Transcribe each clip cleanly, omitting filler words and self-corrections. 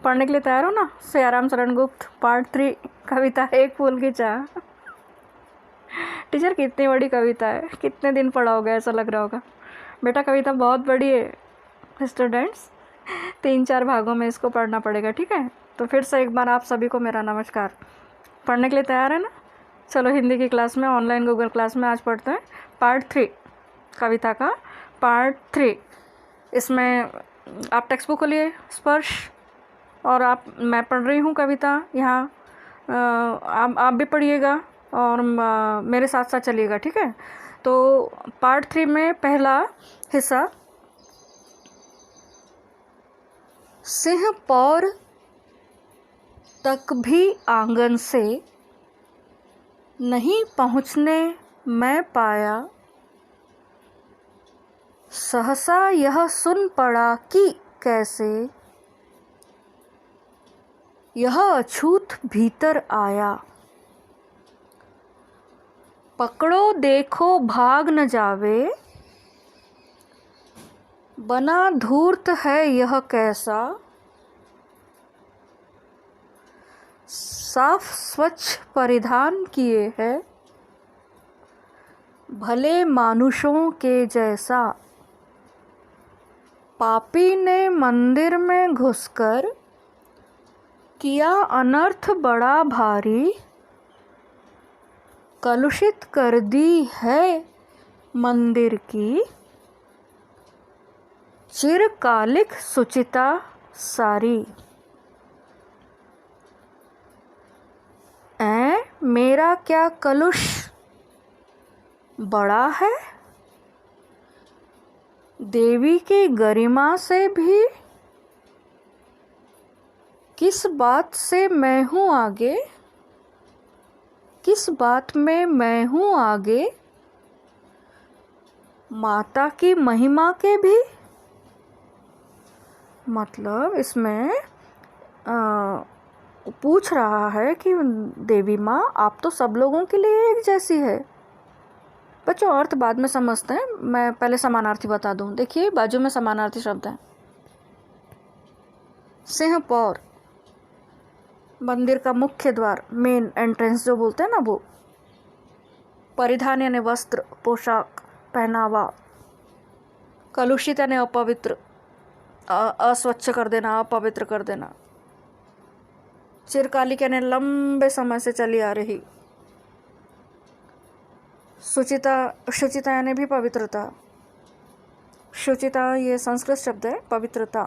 पढ़ने के लिए तैयार हो ना? सियाराम शरण गुप्त पार्ट 3 कविता एक फूल की चाह। टीचर कितनी बड़ी कविता है, कितने दिन पढ़ा होगा, ऐसा लग रहा होगा। बेटा कविता बहुत बड़ी है स्टूडेंट्स, 3-4 भागों में इसको पढ़ना पड़ेगा, ठीक है? तो फिर से एक बार आप सभी को मेरा नमस्कार। पढ़ने के लिए तैयार है ना? चलो हिंदी की क्लास में, ऑनलाइन गूगल क्लास में आज पढ़ते हैं पार्ट 3 कविता का पार्ट 3। इसमें आप टेक्स्ट बुक खोलिए स्पर्श, और मैं पढ़ रही हूँ कविता यहाँ, आप भी पढ़िएगा और मेरे साथ साथ चलिएगा, ठीक है? तो पार्ट 3 में पहला हिस्सा, सिंह पौर तक भी आंगन से नहीं पहुँचने मैं पाया, सहसा यह सुन पड़ा कि कैसे यह अछूत भीतर आया। पकड़ो देखो भाग न जावे, बना धूर्त है यह कैसा, साफ स्वच्छ परिधान किए है भले मानुषों के जैसा। पापी ने मंदिर में घुसकर किया अनर्थ बड़ा भारी, कलुषित कर दी है मंदिर की चिरकालिक शुचिता सारी। मेरा क्या कलुष बड़ा है, देवी की गरिमा से भी किस बात से मैं हूँ आगे, किस बात में मैं हूँ आगे, माता की महिमा के भी। मतलब इसमें पूछ रहा है कि देवी माँ आप तो सब लोगों के लिए एक जैसी है। बच्चों अर्थ बाद में समझते हैं, मैं पहले समानार्थी बता दूं। देखिए बाजू में समानार्थी शब्द है। सिंह पौर मंदिर का मुख्य द्वार, मेन एंट्रेंस जो बोलते हैं ना वो। परिधान यानी वस्त्र, पोशाक, पहनावा। कलुषित यानी अपवित्र, अस्वच्छ कर देना, अपवित्र कर देना। चिरकालिक यानी लंबे समय से चली आ रही। शुचिता यानी भी पवित्रता। शुचिता ये संस्कृत शब्द है, पवित्रता।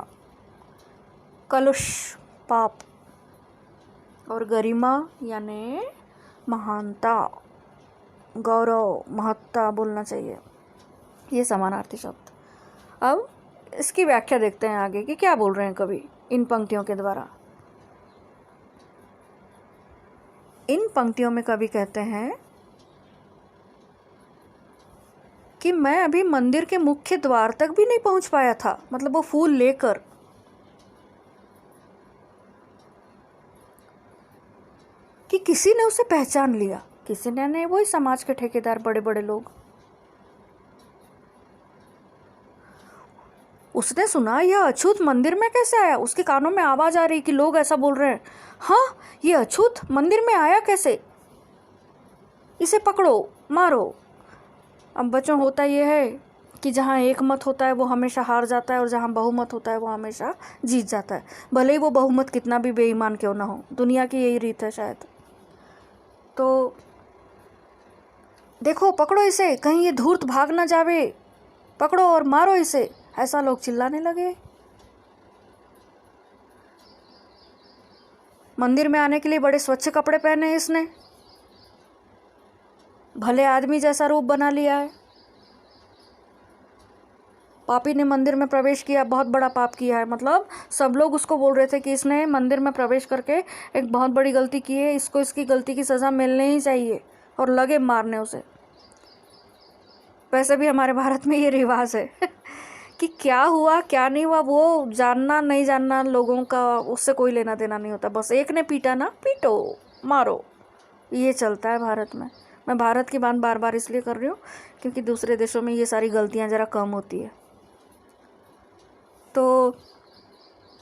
कलुष पाप, और गरिमा यानी महानता, गौरव, महत्ता बोलना चाहिए। ये समानार्थी शब्द। अब इसकी व्याख्या देखते हैं आगे कि क्या बोल रहे हैं कवि इन पंक्तियों के द्वारा। इन पंक्तियों में कवि कहते हैं कि मैं अभी मंदिर के मुख्य द्वार तक भी नहीं पहुंच पाया था, मतलब वो फूल लेकर। कि किसी ने उसे पहचान लिया, किसी ने नहीं, वही समाज के ठेकेदार, बड़े बड़े लोग। उसने सुना यह अछूत मंदिर में कैसे आया। उसके कानों में आवाज आ रही कि लोग ऐसा बोल रहे हैं, हाँ ये अछूत मंदिर में आया कैसे, इसे पकड़ो मारो। अब बच्चों होता यह है कि जहाँ एक मत होता है वो हमेशा हार जाता है, और जहाँ बहुमत होता है वो हमेशा जीत जाता है, भले ही वो बहुमत कितना भी बेईमान क्यों ना हो। दुनिया की यही रीत है शायद। तो देखो पकड़ो इसे, कहीं ये धूर्त भाग ना जावे, पकड़ो और मारो इसे, ऐसा लोग चिल्लाने लगे। मंदिर में आने के लिए बड़े स्वच्छ कपड़े पहने इसने, भले आदमी जैसा रूप बना लिया है। पापी ने मंदिर में प्रवेश किया, बहुत बड़ा पाप किया है। मतलब सब लोग उसको बोल रहे थे कि इसने मंदिर में प्रवेश करके एक बहुत बड़ी गलती की है, इसको इसकी गलती की सज़ा मिलनी ही चाहिए, और लगे मारने उसे। वैसे भी हमारे भारत में ये रिवाज है कि क्या हुआ क्या नहीं हुआ वो जानना नहीं जानना लोगों का, उससे कोई लेना देना नहीं होता। बस एक ने पीटा ना, पीटो मारो, ये चलता है भारत में। मैं भारत की बात बार बार इसलिए कर रही हूँ क्योंकि दूसरे देशों में ये सारी गलतियाँ ज़रा कम होती है। तो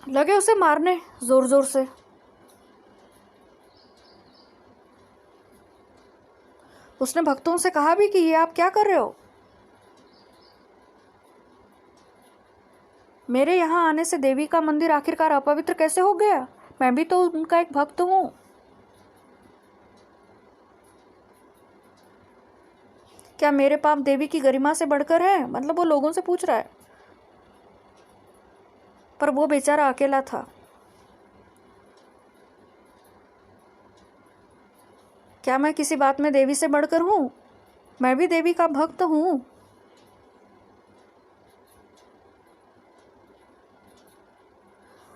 लगे उसे मारने जोर जोर से। उसने भक्तों से कहा भी कि ये आप क्या कर रहे हो, मेरे यहाँ आने से देवी का मंदिर आखिरकार अपवित्र कैसे हो गया, मैं भी तो उनका एक भक्त हूं। क्या मेरे पाप देवी की गरिमा से बढ़कर है, मतलब वो लोगों से पूछ रहा है। पर वो बेचारा अकेला था। क्या मैं किसी बात में देवी से बढ़कर हूं, मैं भी देवी का भक्त हूं।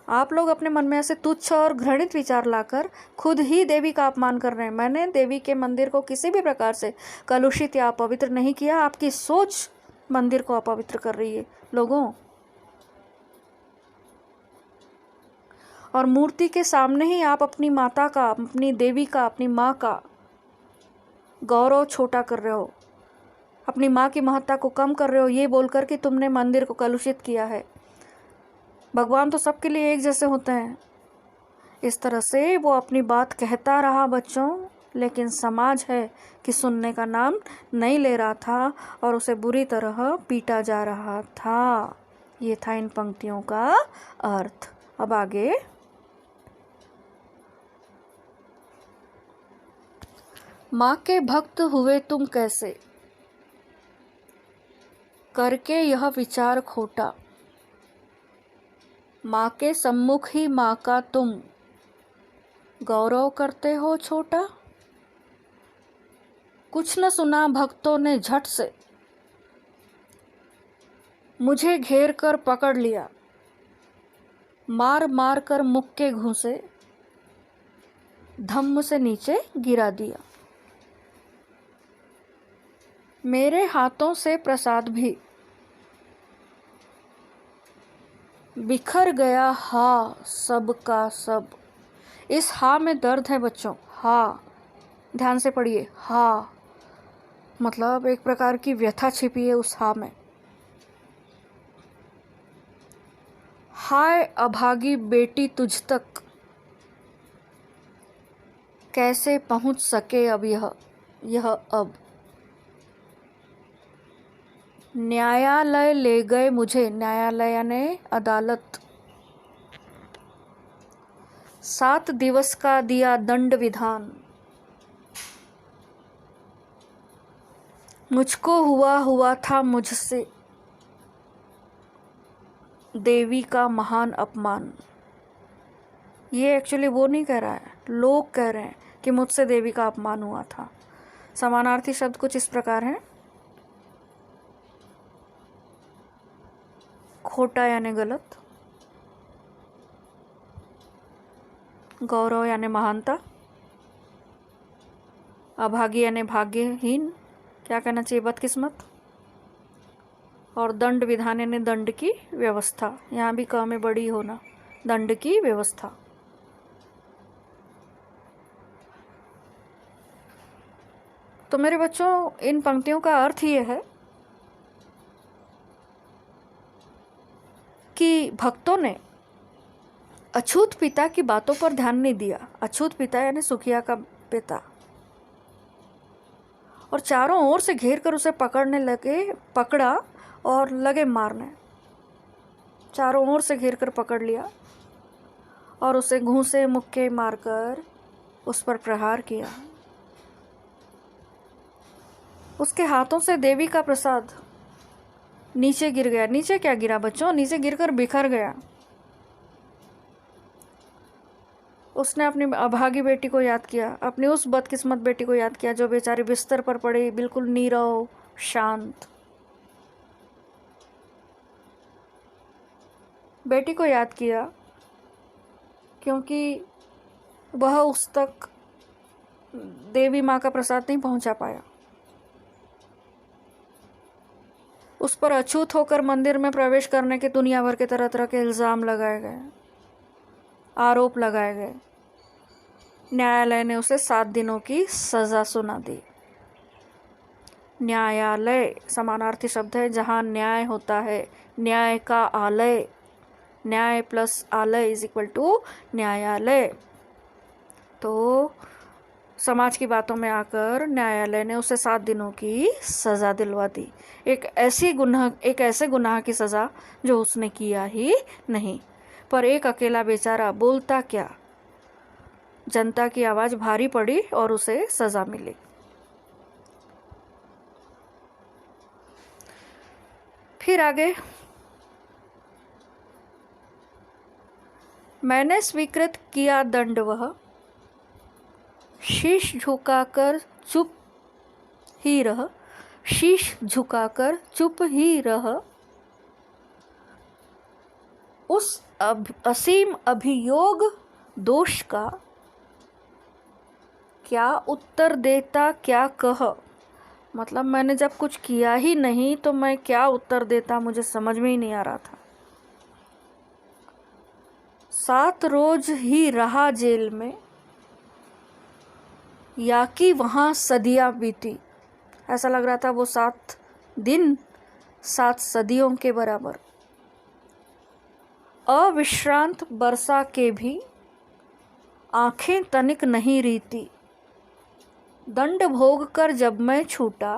आप लोग अपने मन में ऐसे तुच्छ और घृणित विचार लाकर खुद ही देवी का अपमान कर रहे हैं। मैंने देवी के मंदिर को किसी भी प्रकार से कलुषित या अपवित्र नहीं किया, आपकी सोच मंदिर को अपवित्र कर रही है लोगों। और मूर्ति के सामने ही आप अपनी माता का, अपनी देवी का, अपनी माँ का गौरव छोटा कर रहे हो, अपनी माँ की महत्ता को कम कर रहे हो, ये बोलकर कि तुमने मंदिर को कलुषित किया है। भगवान तो सबके लिए एक जैसे होते हैं। इस तरह से वो अपनी बात कहता रहा बच्चों, लेकिन समाज है कि सुनने का नाम नहीं ले रहा था और उसे बुरी तरह पीटा जा रहा था। ये था इन पंक्तियों का अर्थ। अब आगे, माँ के भक्त हुए तुम कैसे, करके यह विचार खोटा, माँ के सम्मुख ही माँ का तुम गौरव करते हो छोटा। कुछ न सुना भक्तों ने झट से, मुझे घेर कर पकड़ लिया, मार मार कर मुक्के घूंसे, धम्म से नीचे गिरा दिया। मेरे हाथों से प्रसाद भी बिखर गया, हा सब का सब। इस हा में दर्द है बच्चों, हा, ध्यान से पढ़िए। हा मतलब एक प्रकार की व्यथा छिपी है उस हा में। हाय अभागी बेटी तुझ तक कैसे पहुंच सके अब यह अब। न्यायालय ले गए मुझे, न्यायालय यानी अदालत, 7 दिवस का दिया दंड विधान। मुझको हुआ था मुझसे देवी का महान अपमान। ये एक्चुअली वो नहीं कह रहा है, लोग कह रहे हैं कि मुझसे देवी का अपमान हुआ था। समानार्थी शब्द कुछ इस प्रकार हैं। खोटा यानी गलत, गौरव यानी महानता, अभागी यानी भाग्यहीन, क्या कहना चाहिए, बदकिस्मत, और दंड विधान यानी दंड की व्यवस्था। यहाँ भी क में बड़ी होना, दंड की व्यवस्था। तो मेरे बच्चों, इन पंक्तियों का अर्थ ये है कि भक्तों ने अछूत पिता की बातों पर ध्यान नहीं दिया। अछूत पिता यानी सुखिया का पिता, और चारों ओर से घेर कर उसे पकड़ा और लगे मारने। चारों ओर से घेर कर पकड़ लिया और उसे घूंसे मुक्के मारकर उस पर प्रहार किया। उसके हाथों से देवी का प्रसाद नीचे गिर गया। नीचे क्या गिरा बच्चों, नीचे गिरकर बिखर गया। उसने अपनी अभागी बेटी को याद किया, अपनी उस बदकिस्मत बेटी को याद किया जो बेचारी बिस्तर पर पड़ी, बिल्कुल नीरव शांत। बेटी को याद किया क्योंकि वह उस तक देवी माँ का प्रसाद नहीं पहुंचा पाया। उस पर अछूत होकर मंदिर में प्रवेश करने के दुनिया भर के तरह तरह के इल्ज़ाम लगाए गए, आरोप लगाए गए। न्यायालय ने उसे 7 दिनों की सज़ा सुना दी। न्यायालय समानार्थी शब्द है, जहाँ न्याय होता है, न्याय का आलय, न्याय प्लस आलय इज इक्वल टू न्यायालय। तो समाज की बातों में आकर न्यायालय ने उसे 7 दिनों की सज़ा दिलवा दी। एक ऐसे गुनाह की सज़ा जो उसने किया ही नहीं। पर एक अकेला बेचारा बोलता क्या, जनता की आवाज़ भारी पड़ी और उसे सज़ा मिली। फिर आगे, मैंने स्वीकृत किया दंड वह, शीश झुकाकर चुप ही रह, शीश झुकाकर चुप ही रह। उस असीम अभियोग दोष का क्या उत्तर देता क्या कह। मतलब मैंने जब कुछ किया ही नहीं तो मैं क्या उत्तर देता, मुझे समझ में ही नहीं आ रहा था। 7 रोज ही रहा जेल में, या कि वहाँ सदियाँ बीती। ऐसा लग रहा था वो 7 दिन 7 सदियों के बराबर। अविश्रांत बरसा के भी आंखें तनिक नहीं रीती, दंड भोग कर जब मैं छूटा,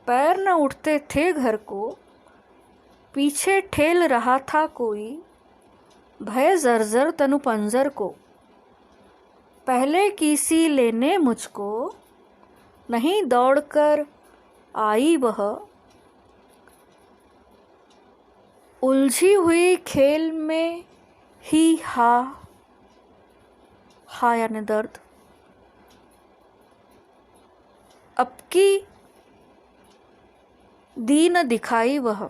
पैर न उठते थे घर को, पीछे ठेल रहा था कोई, भय जर्जर तनु पंजर को। पहले किसी लेने मुझको, नहीं दौड़कर आई वह, उलझी हुई खेल में ही हा यानी दर्द। अब की दीन दिखाई वह।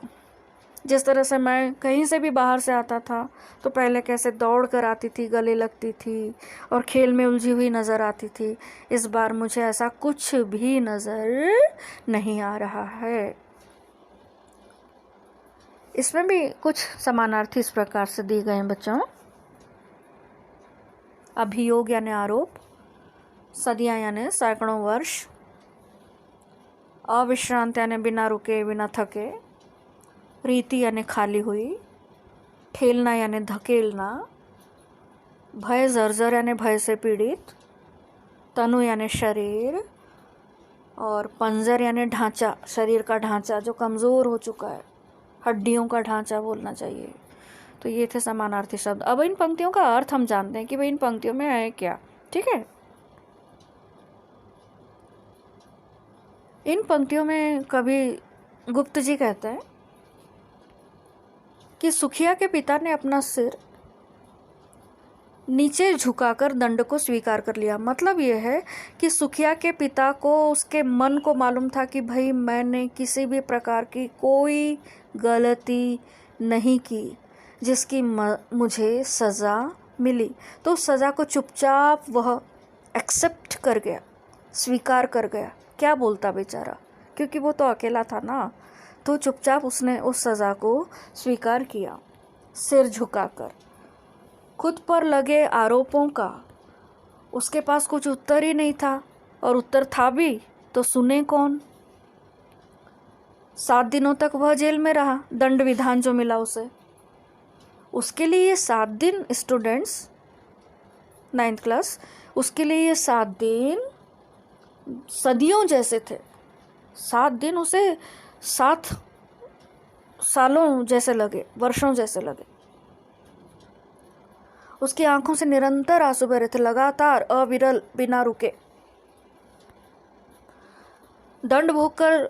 जिस तरह से मैं कहीं से भी बाहर से आता था तो पहले कैसे दौड़ कर आती थी, गले लगती थी और खेल में उलझी हुई नज़र आती थी, इस बार मुझे ऐसा कुछ भी नज़र नहीं आ रहा है। इसमें भी कुछ समानार्थी इस प्रकार से दिए गए हैं बच्चों। अभियोग यानी आरोप, सदियाँ यानी सैकड़ों वर्ष, अविश्रांत यानी बिना रुके बिना थके, रीति यानी खाली हुई, ठेलना यानी धकेलना, भय जर्जर यानी भय से पीड़ित, तनु यानी शरीर, और पंजर यानी ढांचा, शरीर का ढांचा जो कमज़ोर हो चुका है, हड्डियों का ढांचा बोलना चाहिए। तो ये थे समानार्थी शब्द। अब इन पंक्तियों का अर्थ हम जानते हैं कि भाई इन पंक्तियों में है क्या। ठीक है, इन पंक्तियों में कवि गुप्त जी कहते हैं कि सुखिया के पिता ने अपना सिर नीचे झुकाकर दंड को स्वीकार कर लिया। मतलब ये है कि सुखिया के पिता को, उसके मन को मालूम था कि भाई मैंने किसी भी प्रकार की कोई गलती नहीं की जिसकी मुझे सज़ा मिली। तो उस सज़ा को चुपचाप वह एक्सेप्ट कर गया, स्वीकार कर गया। क्या बोलता बेचारा, क्योंकि वो तो अकेला था ना, तो चुपचाप उसने उस सज़ा को स्वीकार किया सिर झुकाकर। खुद पर लगे आरोपों का उसके पास कुछ उत्तर ही नहीं था, और उत्तर था भी तो सुने कौन। 7 दिनों तक वह जेल में रहा, दंड विधान जो मिला उसे। उसके लिए ये 7 दिन, स्टूडेंट्स 9th क्लास, उसके लिए ये 7 दिन सदियों जैसे थे। 7 दिन उसे 7 सालों जैसे लगे, वर्षों जैसे लगे। उसकी आंखों से निरंतर आंसू बह रहे थे, लगातार अविरल बिना रुके। दंड भोगकर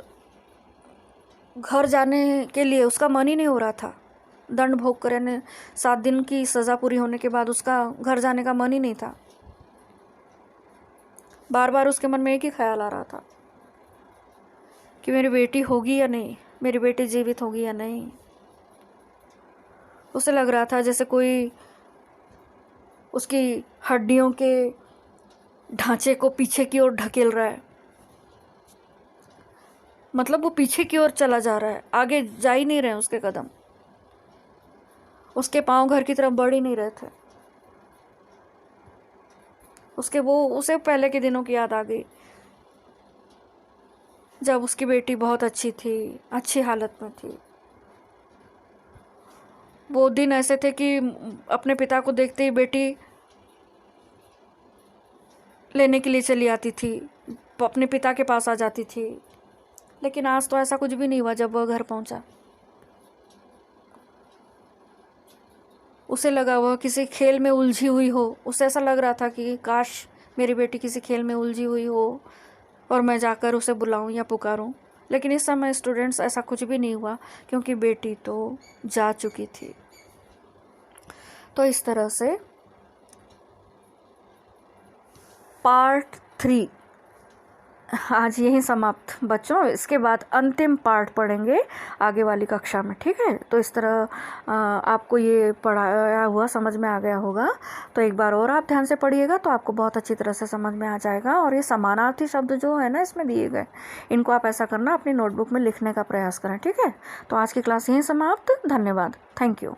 घर जाने के लिए उसका मन ही नहीं हो रहा था। दंड भोग कर यानी 7 दिन की सज़ा पूरी होने के बाद उसका घर जाने का मन ही नहीं था। बार बार उसके मन में एक ही ख्याल आ रहा था कि मेरी बेटी होगी या नहीं, मेरी बेटी जीवित होगी या नहीं। उसे लग रहा था जैसे कोई उसकी हड्डियों के ढांचे को पीछे की ओर ढकेल रहा है। मतलब वो पीछे की ओर चला जा रहा है, आगे जा ही नहीं रहे उसके कदम, उसके पांव घर की तरफ बढ़ ही नहीं रहे थे। उसे पहले के दिनों की याद आ गई जब उसकी बेटी बहुत अच्छी थी, अच्छी हालत में थी। वो दिन ऐसे थे कि अपने पिता को देखते ही बेटी लेने के लिए चली आती थी, अपने पिता के पास आ जाती थी। लेकिन आज तो ऐसा कुछ भी नहीं हुआ। जब वह घर पहुंचा, उसे लगा वह किसी खेल में उलझी हुई हो। उसे ऐसा लग रहा था कि काश मेरी बेटी किसी खेल में उलझी हुई हो और मैं जाकर उसे बुलाऊं या पुकारूं। लेकिन इस समय स्टूडेंट्स ऐसा कुछ भी नहीं हुआ, क्योंकि बेटी तो जा चुकी थी। तो इस तरह से पार्ट 3 आज यही समाप्त बच्चों। इसके बाद अंतिम पार्ट पढ़ेंगे आगे वाली कक्षा में, ठीक है। तो इस तरह आपको ये पढ़ाया हुआ समझ में आ गया होगा। तो एक बार और आप ध्यान से पढ़िएगा तो आपको बहुत अच्छी तरह से समझ में आ जाएगा। और ये समानार्थी शब्द जो है ना इसमें दिए गए, इनको आप ऐसा करना अपनी नोटबुक में लिखने का प्रयास करें, ठीक है। तो आज की क्लास यहीं समाप्त। धन्यवाद। Thank you.